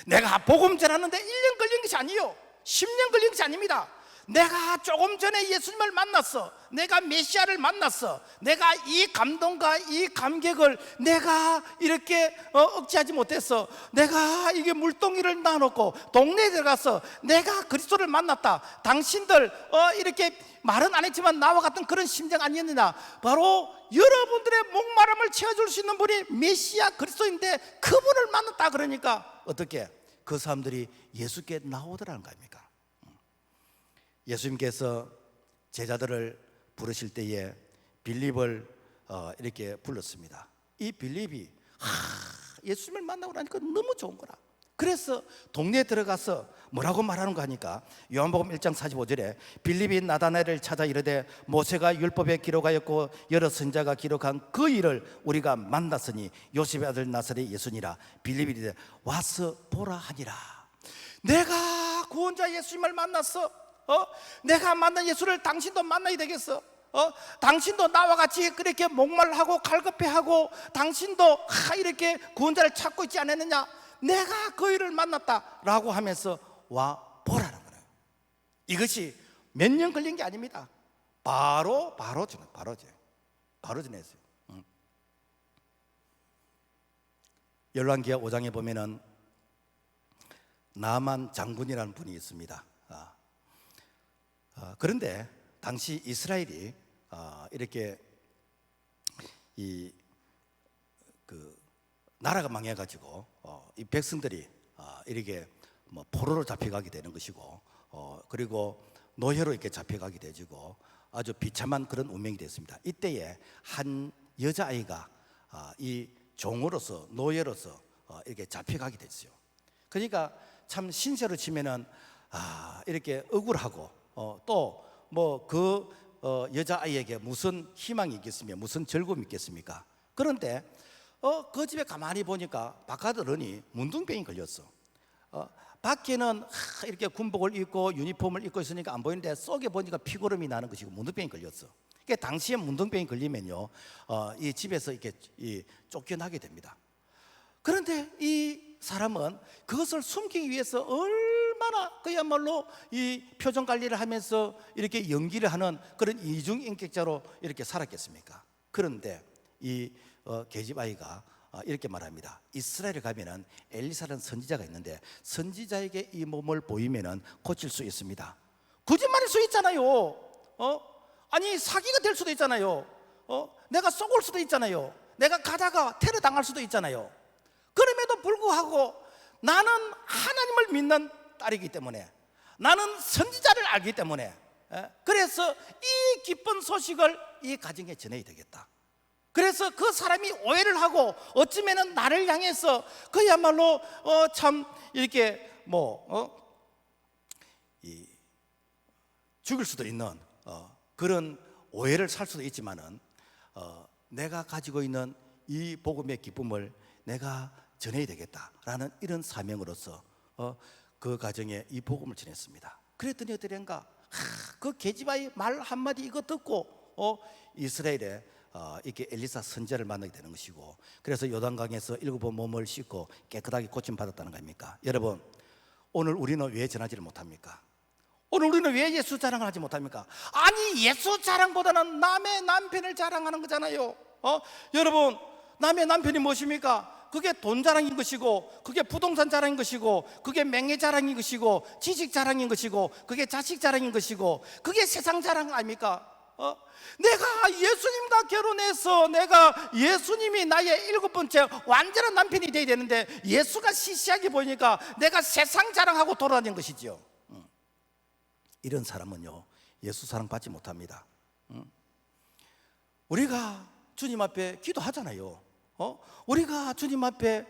내가 복음 전하는데 1년 걸린 것이 아니에요. 10년 걸린 것이 아닙니다. 내가 조금 전에 예수님을 만났어. 내가 메시아를 만났어. 내가 이 감동과 이 감격을 내가 이렇게 억제하지 못했어. 내가 이게 물동이를 놔놓고 동네에 들어가서 내가 그리스도를 만났다. 당신들 이렇게 말은 안 했지만 나와 같은 그런 심정 아니었느냐. 바로 여러분들의 목마름을 채워줄 수 있는 분이 메시아 그리스도인데 그분을 만났다. 그러니까 어떻게 그 사람들이 예수께 나오더라는 거 아닙니까? 예수님께서 제자들을 부르실 때에 빌립을 이렇게 불렀습니다. 이 빌립이 예수님을 만나고 나니까 너무 좋은 거라. 그래서 동네에 들어가서 뭐라고 말하는 거 하니까 요한복음 1장 45절에 빌립이 나다나엘을 찾아 이르되 모세가 율법에 기록하였고 여러 선자가 기록한 그 일을 우리가 만났으니 요셉의 아들 나사렛 예수니라. 빌립이 이르되 와서 보라 하니라. 내가 구원자 예수님을 만났어. 내가 만난 예수를 당신도 만나야 되겠어. 당신도 나와 같이 그렇게 목말하고 갈급해하고 당신도 이렇게 구원자를 찾고 있지 않았느냐. 내가 그 일을 만났다 라고 하면서 와 보라는 거예요. 이것이 몇 년 걸린 게 아닙니다. 바로 전했어요. 열왕기하 5장에 보면은 나만 장군이라는 분이 있습니다. 그런데 당시 이스라엘이 이렇게 나라가 망해가지고 이 백성들이 이렇게 뭐 포로로 잡혀가게 되는 것이고 그리고 노예로 이렇게 잡혀가게 되지고 아주 비참한 그런 운명이 됐습니다. 이때에 한 여자아이가 이 종으로서 노예로서 이렇게 잡혀가게 됐어요. 그러니까 참 신세로 치면은 이렇게 억울하고 또 뭐 그 여자아이에게 무슨 희망이 있겠으며 무슨 즐거움이 있겠습니까? 그런데 그 집에 가만히 보니까 바깥으로니 문둥병이 걸렸어. 밖에는 이렇게 군복을 입고 유니폼을 입고 있으니까 안 보이는데 속에 보니까 피고름이 나는 것이고 문둥병이 걸렸어. 그러니까 당시에 문둥병이 걸리면요 이 집에서 이렇게 쫓겨나게 됩니다. 그런데 이 사람은 그것을 숨기기 위해서 얼마나 그야말로 이 표정 관리를 하면서 이렇게 연기를 하는 그런 이중인격자로 이렇게 살았겠습니까? 그런데 이 계집 아이가 이렇게 말합니다. 이스라엘에 가면은 엘리사라는 선지자가 있는데 선지자에게 이 몸을 보이면은 고칠 수 있습니다. 거짓말일 수 있잖아요. 아니 사기가 될 수도 있잖아요. 내가 쏘을 수도 있잖아요. 내가 가다가 테러 당할 수도 있잖아요. 그럼에도 불구하고 나는 하나님을 믿는 딸이기 때문에 나는 선지자를 알기 때문에 그래서 이 기쁜 소식을 이 가정에 전해야 되겠다. 그래서 그 사람이 오해를 하고 어쩌면은 나를 향해서 그야말로 참 이렇게 죽일 수도 있는 그런 오해를 살 수도 있지만은 내가 가지고 있는 이 복음의 기쁨을 내가 전해야 되겠다라는 이런 사명으로서 그 가정에 이 복음을 전했습니다. 그랬더니 어떠련가 그 계집아이 말 한마디 이거 듣고 이스라엘에 이렇게 엘리사 선지자를 만나게 되는 것이고 그래서 요단강에서 7번 몸을 씻고 깨끗하게 고침받았다는 겁니까? 여러분 오늘 우리는 왜 전하지를 못합니까? 오늘 우리는 왜 예수 자랑을 하지 못합니까? 아니 예수 자랑보다는 남의 남편을 자랑하는 거잖아요. 여러분 남의 남편이 무엇입니까? 그게 돈 자랑인 것이고 그게 부동산 자랑인 것이고 그게 명예 자랑인 것이고 지식 자랑인 것이고 그게 자식 자랑인 것이고 그게 세상 자랑 아닙니까? 내가 예수님과 결혼해서 내가 예수님이 나의 7번째 완전한 남편이 되어야 되는데 예수가 시시하게 보이니까 내가 세상 자랑하고 돌아다니는 것이죠. 이런 사람은요 예수 사랑 받지 못합니다. 우리가 주님 앞에 기도하잖아요. 우리가 주님 앞에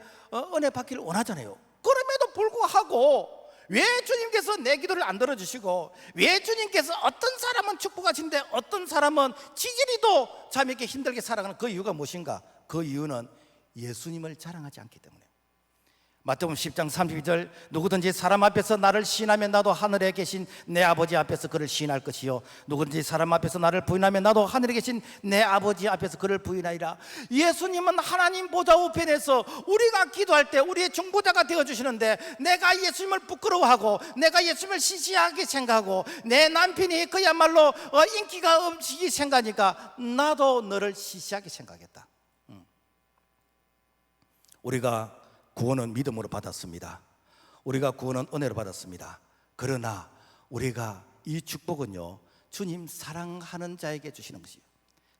은혜 받기를 원하잖아요. 그럼에도 불구하고 왜 주님께서 내 기도를 안 들어주시고 왜 주님께서 어떤 사람은 축복하시는데 어떤 사람은 지지리도 참 이렇게 힘들게 살아가는 그 이유가 무엇인가? 그 이유는 예수님을 자랑하지 않기 때문에. 마태복음 10장 32절 누구든지 사람 앞에서 나를 시인하면 나도 하늘에 계신 내 아버지 앞에서 그를 시인할 것이요 누구든지 사람 앞에서 나를 부인하면 나도 하늘에 계신 내 아버지 앞에서 그를 부인하리라. 예수님은 하나님 보좌 우편에서 우리가 기도할 때 우리의 중보자가 되어주시는데 내가 예수님을 부끄러워하고 내가 예수님을 시시하게 생각하고 내 남편이 그야말로 인기가 없이 생각하니까 나도 너를 시시하게 생각했다. 우리가 구원은 믿음으로 받았습니다. 우리가 구원은 은혜로 받았습니다. 그러나 우리가 이 축복은요 주님 사랑하는 자에게 주시는 것이요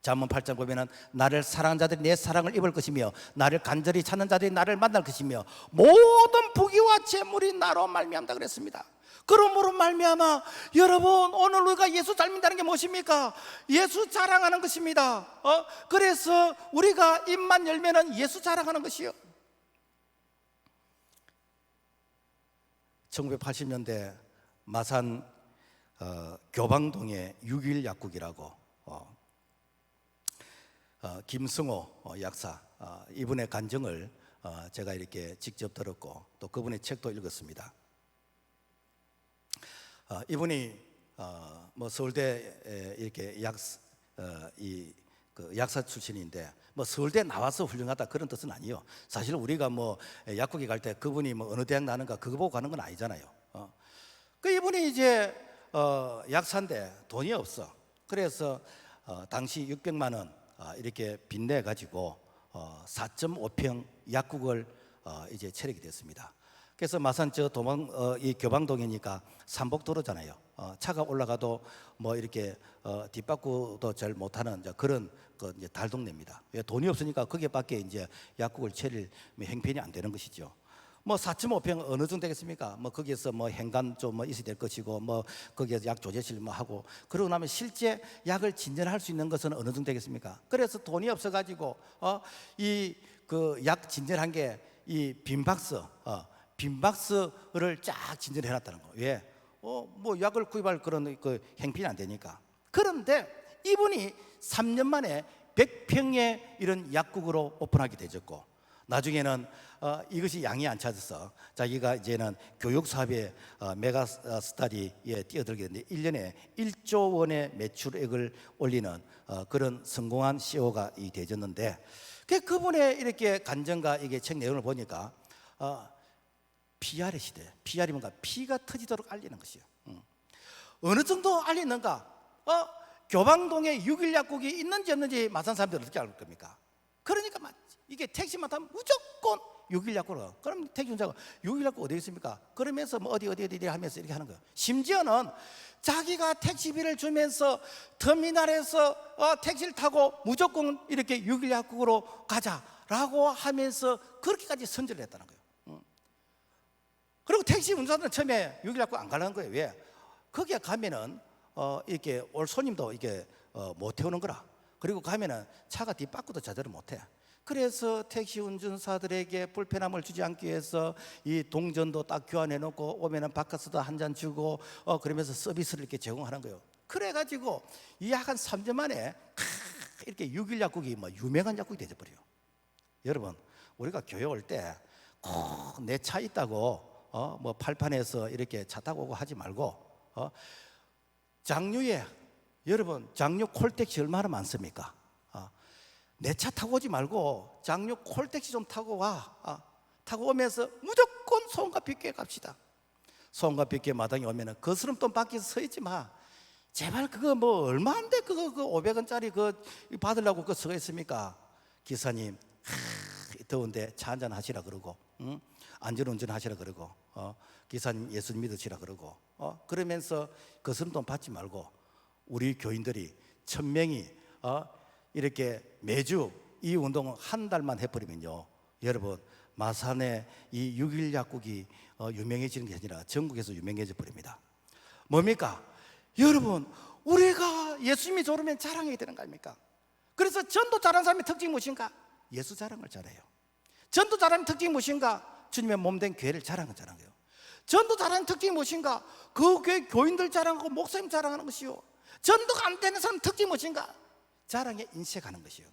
잠언 8장 보면은 나를 사랑하는 자들이 내 사랑을 입을 것이며 나를 간절히 찾는 자들이 나를 만날 것이며 모든 부귀와 재물이 나로 말미암다 그랬습니다. 그러므로 말미암아 여러분 오늘 우리가 예수 잘 믿는다는 게 무엇입니까? 예수 자랑하는 것입니다. 그래서 우리가 입만 열면은 예수 자랑하는 것이요 1980년대 마산 교방동의 6.1 약국이라고 김승호 약사 이분의 간증을 제가 이렇게 직접 들었고 또 그분의 책도 읽었습니다. 이분이 뭐 서울대 이렇게 약사 출신인데 뭐 서울대 나와서 훌륭하다 그런 뜻은 아니에요. 사실 우리가 뭐 약국에 갈 때 그분이 뭐 어느 대학 나는가 그거 보고 가는 건 아니잖아요. 그 이분이 이제 약사인데 돈이 없어. 그래서 당시 600만 원 이렇게 빚내 가지고 4.5평 약국을 이제 차리게 됐습니다. 그래서 마산 저 이 교방동이니까 삼복도로잖아요. 차가 올라가도 뭐 이렇게 뒷바꾸도 잘 못하는 그런 이제 달동네입니다. 왜 돈이 없으니까 거기에밖에 이제 약국을 차릴 형편이 안 되는 것이죠. 뭐 4.5평 어느 정도 되겠습니까? 뭐 거기에서 뭐 행간 좀 뭐 있어야 될 것이고 뭐 거기에서 약 조제실 뭐 하고 그러고 나면 실제 약을 진전할 수 있는 것은 어느 정도 되겠습니까? 그래서 돈이 없어가지고 이 그 약 진전한 게 이 빈 박스를 쫙 진전해 놨다는 거. 왜? 뭐 약을 구입할 그런 그 형편이 안 되니까. 그런데 이분이 3년 만에 100평의 이런 약국으로 오픈하게 되졌고, 나중에는 이것이 양이 안 찾아서 자기가 이제는 교육 사업에 메가스타리 뛰어들게 됐는데 1년에 1조 원의 매출액을 올리는 그런 성공한 CEO가 되졌는데, 그분의 이렇게 간증과 이게 책 내용을 보니까 PR의 시대. PR이 뭔가 피가 터지도록 알리는 것이요. 어느 정도 알리는가? 교방동에 6일 약국이 있는지 없는지 마산 사람들은 어떻게 알 겁니까? 그러니까 이게 택시만 타면 무조건 6일 약국으로. 그럼 택시 운전자가 6일 약국 어디 있습니까? 그러면서 뭐 어디 하면서 이렇게 하는 거예요. 심지어는 자기가 택시비를 주면서 터미널에서 택시를 타고 무조건 이렇게 6일 약국으로 가자라고 하면서 그렇게까지 선전을 했다는 거예요. 그리고 택시 운전자는 처음에 6일 약국 안 가려는 거예요. 왜? 거기에 가면은 이렇게 올 손님도 이게 못 태우는 거라. 그리고 가면은 차가 뒷바퀴도 제대로 못 해. 그래서 택시 운전사들에게 불편함을 주지 않기 위해서 이 동전도 딱 교환해 놓고 오면은 바카스도 한 잔 주고 그러면서 서비스를 이렇게 제공하는 거예요. 그래가지고 이 약 한 3년 만에 이렇게 6일 약국이 뭐 유명한 약국이 되어버려요. 여러분, 우리가 교회 올 때 꼭 내 차 있다고 뭐 팔판에서 이렇게 차 타고 오고 하지 말고 장류에, 여러분 장류 콜택시 얼마나 많습니까? 내 차 타고 오지 말고 장류 콜택시 좀 타고 와. 타고 오면서 무조건 소원과 빗교에 갑시다. 소원과 빗교에 마당에 오면은 거스름돈 밖에서 서 있지 마. 제발 그거 뭐 얼마인데 그거 500원짜리 그거 받으려고 그거 서 있습니까? 기사님 더운데 차 한잔 하시라 그러고, 안전운전 하시라 그러고, 기사님 예수 믿으시라 그러고, 그러면서 거스름돈 받지 말고 우리 교인들이 1000명이 이렇게 매주 이 운동을 한 달만 해버리면요, 여러분 마산의 이 6일 약국이 유명해지는 게 아니라 전국에서 유명해져 버립니다. 뭡니까? 여러분, 우리가 예수님이 좋으면 자랑해야 되는 거 아닙니까? 그래서 전도 잘하는 사람의 특징이 무엇인가? 예수 자랑을 잘해요. 전도 잘하는 특징이 무엇인가? 주님의 몸된 교회를 자랑하는 거예요. 전도 잘하는 특징이 무엇인가? 그 교회 교인들 자랑하고 목사님 자랑하는 것이요. 전도가 안 되는 사람 특징이 무엇인가? 자랑에 인색하는 것이요.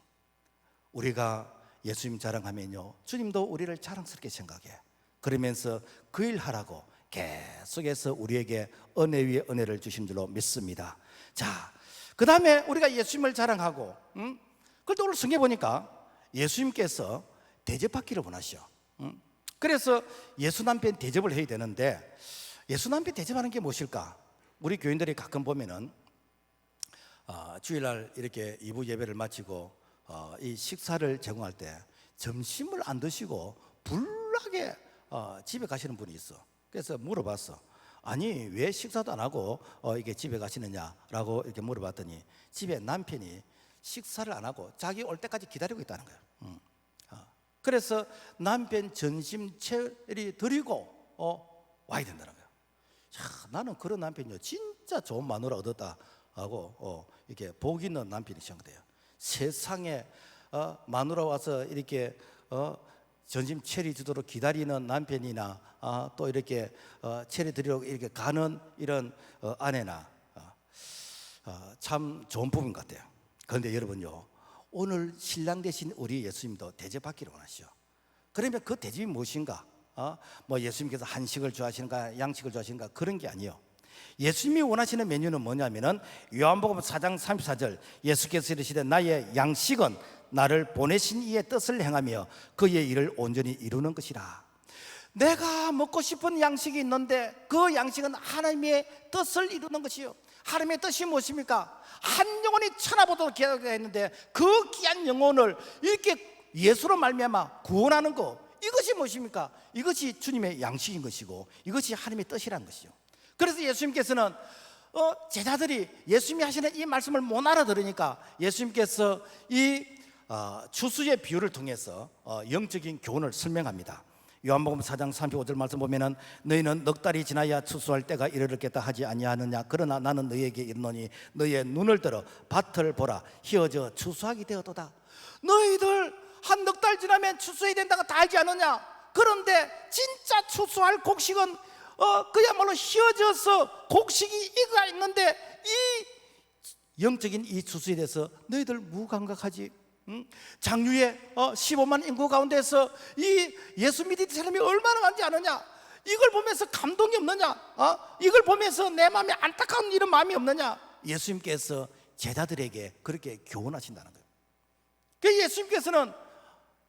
우리가 예수님 자랑하면요, 주님도 우리를 자랑스럽게 생각해. 그러면서 그 일 하라고 계속해서 우리에게 은혜 위에 은혜를 주신 줄로 믿습니다. 자, 그 다음에 우리가 예수님을 자랑하고, 그런데 오늘 성경에 보니까 예수님께서 대접받기를 원하시오. 그래서 예수 남편 대접을 해야 되는데, 예수 남편 대접하는 게 무엇일까? 우리 교인들이 가끔 보면은 주일날 이렇게 2부 예배를 마치고 이 식사를 제공할 때 점심을 안 드시고 불나게 집에 가시는 분이 있어. 그래서 물어봤어. 아니 왜 식사도 안 하고 이게 집에 가시느냐라고 이렇게 물어봤더니 집에 남편이 식사를 안 하고 자기 올 때까지 기다리고 있다는 거예요. 그래서 남편 점심 처리 드리고 와야 된다는 거예요. 나는 그런 남편이요 진짜 좋은 마누라 얻었다 하고 이렇게 복 있는 남편이 생각돼요. 세상에 마누라 와서 이렇게 점심 처리 주도록 기다리는 남편이나 또 이렇게 처리 드리려고 이렇게 가는 이런 아내나 참 좋은 부분 같아요. 그런데 여러분요, 오늘 신랑 되신 우리 예수님도 대접받기를 원하시오. 그러면 그 대접이 무엇인가? 뭐 예수님께서 한식을 좋아하시는가 양식을 좋아하시는가 그런 게 아니에요. 예수님이 원하시는 메뉴는 뭐냐면은 요한복음 4장 34절 예수께서 이르시되 나의 양식은 나를 보내신 이의 뜻을 행하며 그의 일을 온전히 이루는 것이라. 내가 먹고 싶은 양식이 있는데 그 양식은 하나님의 뜻을 이루는 것이요. 하나님의 뜻이 무엇입니까? 한 영혼이 천하보도록 기하게 했는데 그 귀한 영혼을 이렇게 예수로 말미암아 구원하는 거, 이것이 무엇입니까? 이것이 주님의 양식인 것이고 이것이 하나님의 뜻이라는 것이죠. 그래서 예수님께서는 제자들이 예수님이 하시는 이 말씀을 못 알아들으니까 예수님께서 이 추수의 비유를 통해서 영적인 교훈을 설명합니다. 요한복음 4장 35절 말씀 보면은 너희는 넉 달이 지나야 추수할 때가 이르렀겠다 하지 아니하느냐. 그러나 나는 너희에게 이르노니 너희의 눈을 들어 밭을 보라. 희어져 추수하게 되었도다. 너희들 한 넉 달 지나면 추수해야 된다고 다 알지 않느냐. 그런데 진짜 추수할 곡식은 그야말로 희어져서 곡식이 익어 있는데 이 영적인 이 추수에 대해서 너희들 무감각하지? 장유의 15만 인구 가운데서 이 예수 믿는 사람이 얼마나 많지 않느냐? 이걸 보면서 감동이 없느냐? 이걸 보면서 내 마음에 안타까운 이런 마음이 없느냐? 예수님께서 제자들에게 그렇게 교훈하신다는 거예요. 그래서 예수님께서는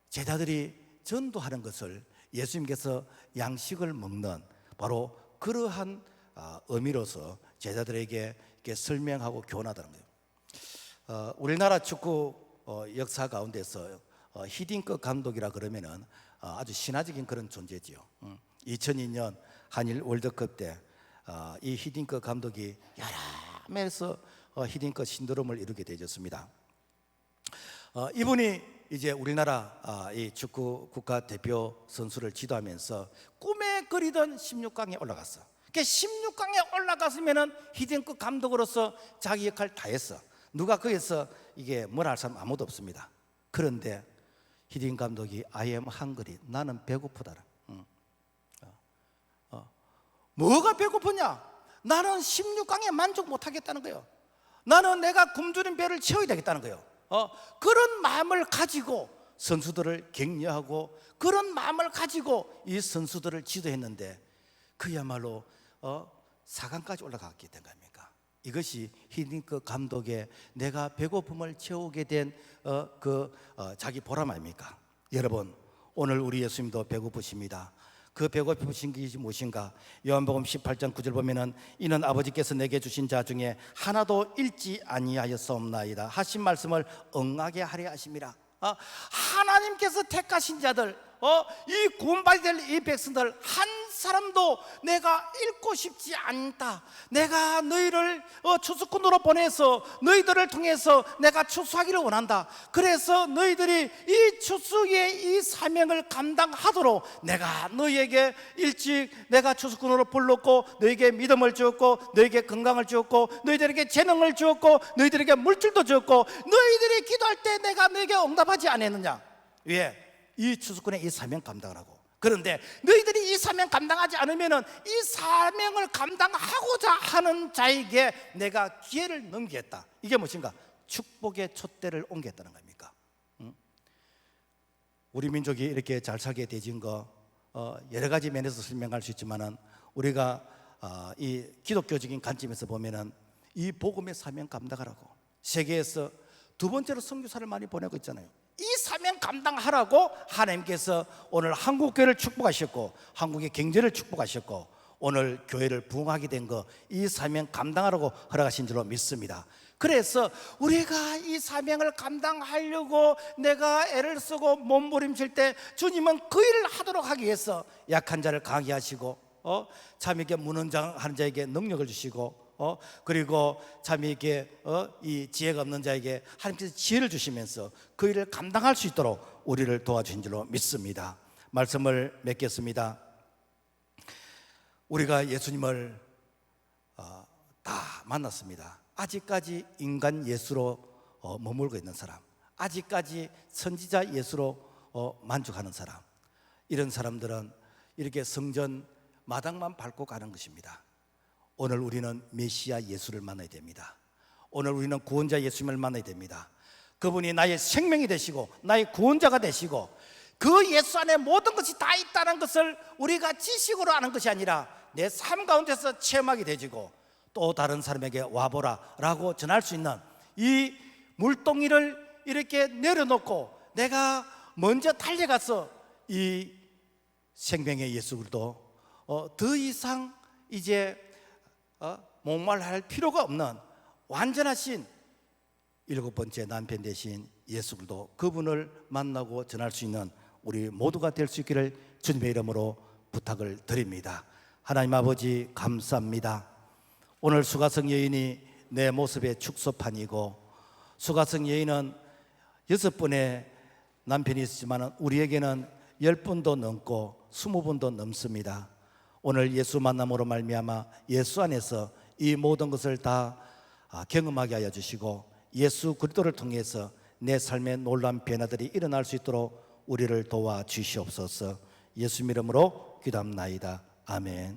제자들이 전도하는 것을 예수님께서 양식을 먹는 바로 그러한 의미로서 제자들에게 이렇게 설명하고 교훈하다는 거예요. 우리나라 축구 역사 가운데서 히딩크 감독이라 그러면은 아주 신화적인 그런 존재지요. 2002년 한일 월드컵 때 이 히딩크 감독이 여러 면에서 히딩크 신드롬을 이루게 되었습니다. 이분이 이제 우리나라 이 축구 국가대표 선수를 지도하면서 꿈에 그리던 16강에 올라갔어. 그 16강에 올라갔으면은 히딩크 감독으로서 자기 역할 다 했어. 누가 거기서 이게 뭐라 할 사람 아무도 없습니다. 그런데 히딩크 감독이 I am hungry, 나는 배고프다. 뭐가 배고프냐? 나는 16강에 만족 못하겠다는 거예요. 나는 내가 굶주린 배를 채워야 되겠다는 거예요. 그런 마음을 가지고 선수들을 격려하고 그런 마음을 가지고 이 선수들을 지도했는데 그야말로 4강까지 올라갔기 된 겁니까? 이것이 히딩크 감독의 내가 배고픔을 채우게 된 자기 보람 아닙니까? 여러분, 오늘 우리 예수님도 배고프십니다. 그 배고프신 것이 무엇인가? 요한복음 18장 9절 보면은 이는 아버지께서 내게 주신 자 중에 하나도 잃지 아니하였사옵나이다 하신 말씀을 응하게 하려 하심이라. 하나님께서 택하신 자들, 이 구원받아야 될 이 백성들 한 사람도 내가 잃고 싶지 않다. 내가 너희를 추수꾼으로 보내서 너희들을 통해서 내가 추수하기를 원한다. 그래서 너희들이 이 추수의 이 사명을 감당하도록 내가 너희에게 일찍 내가 추수꾼으로 불렀고 너희에게 믿음을 주었고 너희에게 건강을 주었고 너희들에게 재능을 주었고 너희들에게 물질도 주었고 너희들이 기도할 때 내가 너희에게 응답하지 않았느냐? 왜? 이 추수꾼의 이 사명 감당을 하고. 그런데 너희들이 이 사명 감당하지 않으면은 이 사명을 감당하고자 하는 자에게 내가 기회를 넘기겠다. 이게 무엇인가? 축복의 촛대를 옮겼다는 겁니까? 우리 민족이 이렇게 잘 살게 되진 거 여러 가지 면에서 설명할 수 있지만은 우리가 이 기독교적인 관점에서 보면은 이 복음의 사명 감당하라고 세계에서 두 번째로 선교사를 많이 보내고 있잖아요. 이 사명 감당하라고 하나님께서 오늘 한국교회를 축복하셨고 한국의 경제를 축복하셨고 오늘 교회를 부흥하게 된 거 이 사명 감당하라고 허락하신 줄로 믿습니다. 그래서 우리가 이 사명을 감당하려고 내가 애를 쓰고 몸부림칠 때 주님은 그 일을 하도록 하기 위해서 약한 자를 강하게 하시고 참에게 무능장한 자에게 능력을 주시고 그리고 참에게 이 지혜가 없는 자에게 하나님께서 지혜를 주시면서 그 일을 감당할 수 있도록 우리를 도와주신 줄로 믿습니다. 말씀을 맺겠습니다. 우리가 예수님을 다 만났습니다. 아직까지 인간 예수로 머물고 있는 사람, 아직까지 선지자 예수로 만족하는 사람, 이런 사람들은 이렇게 성전 마당만 밟고 가는 것입니다. 오늘 우리는 메시아 예수를 만나야 됩니다. 오늘 우리는 구원자 예수님을 만나야 됩니다. 그분이 나의 생명이 되시고 나의 구원자가 되시고 그 예수 안에 모든 것이 다 있다는 것을 우리가 지식으로 아는 것이 아니라 내 삶 가운데서 체험하게 되지고 또 다른 사람에게 와보라 라고 전할 수 있는 이 물동이를 이렇게 내려놓고 내가 먼저 달려가서 이 생명의 예수 그리스도 더 이상 이제 목말할 필요가 없는 완전하신 일곱 번째 남편 되신 예수 그리스도 그분을 만나고 전할 수 있는 우리 모두가 될 수 있기를 주님의 이름으로 부탁을 드립니다. 하나님 아버지 감사합니다. 오늘 수가성 여인이 내 모습의 축소판이고, 수가성 여인은 6분의 남편이 있었지만 우리에게는 10분도 넘고 20분도 넘습니다. 오늘 예수 만남으로 말미암아 예수 안에서 이 모든 것을 다 경험하게 하여 주시고, 예수 그리스도를 통해서 내 삶의 놀라운 변화들이 일어날 수 있도록 우리를 도와주시옵소서. 예수 이름으로 기도합나이다. 아멘.